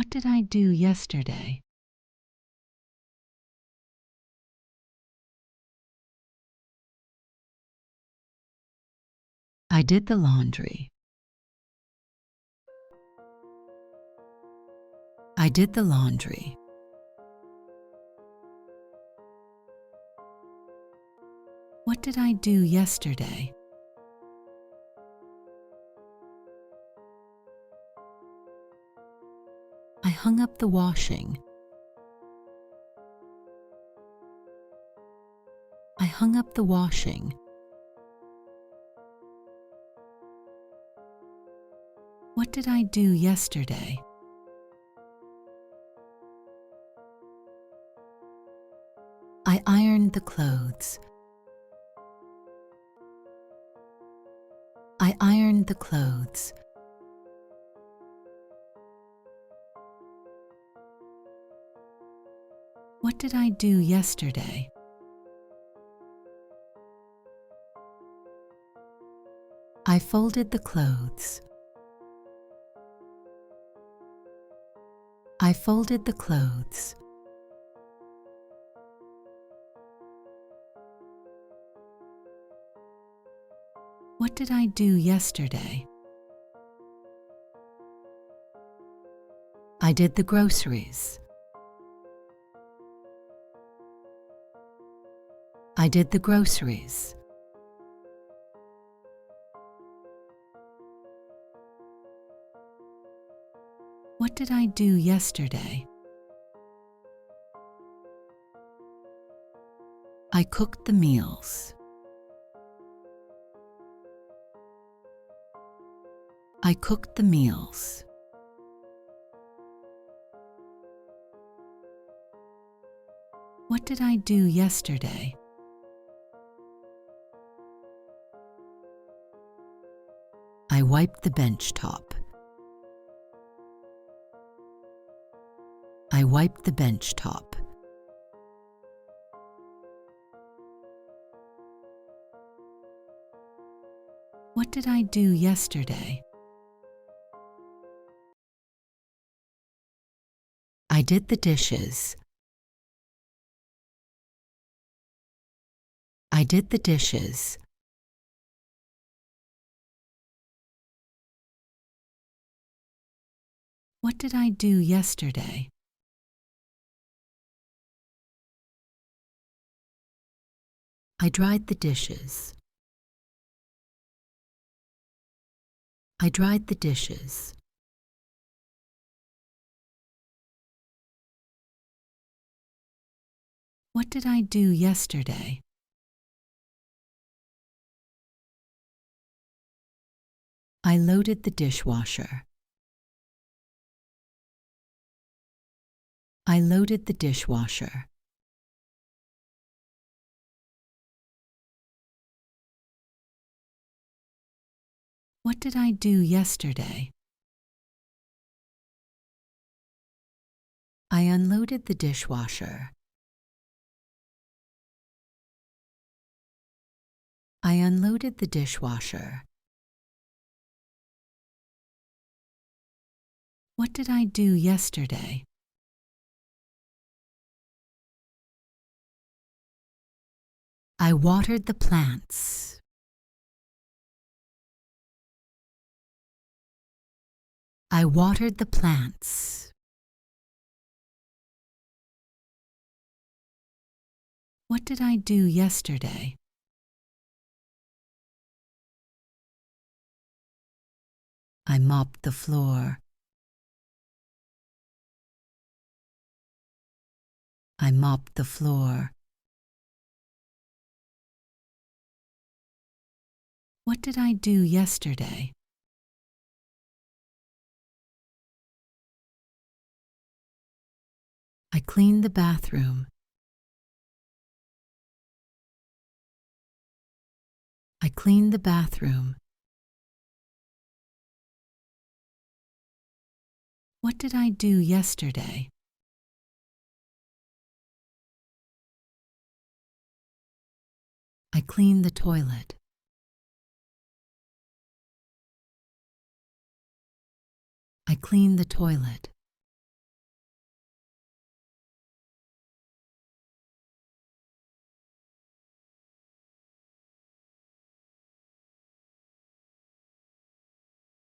What did I do yesterday? I did the laundry. I did the laundry. What did I do yesterday? I hung up the washing. I hung up the washing. What did I do yesterday? I ironed the clothes. I ironed the clothes. What did I do yesterday? I folded the clothes. I folded the clothes. What did I do yesterday? I did the groceries. I did the groceries. What did I do yesterday? I cooked the meals. I cooked the meals. What did I do yesterday? I wiped the bench top. I wiped the bench top. What did I do yesterday? I did the dishes. I did the dishes. What did I do yesterday? I dried the dishes. I dried the dishes. What did I do yesterday? I loaded the dishwasher. I loaded the dishwasher. What did I do yesterday? I unloaded the dishwasher. I unloaded the dishwasher. What did I do yesterday? I watered the plants. I watered the plants. What did I do yesterday? I mopped the floor. I mopped the floor. What did I do yesterday? I cleaned the bathroom. I cleaned the bathroom. What did I do yesterday? I cleaned the toilet. I cleaned the toilet.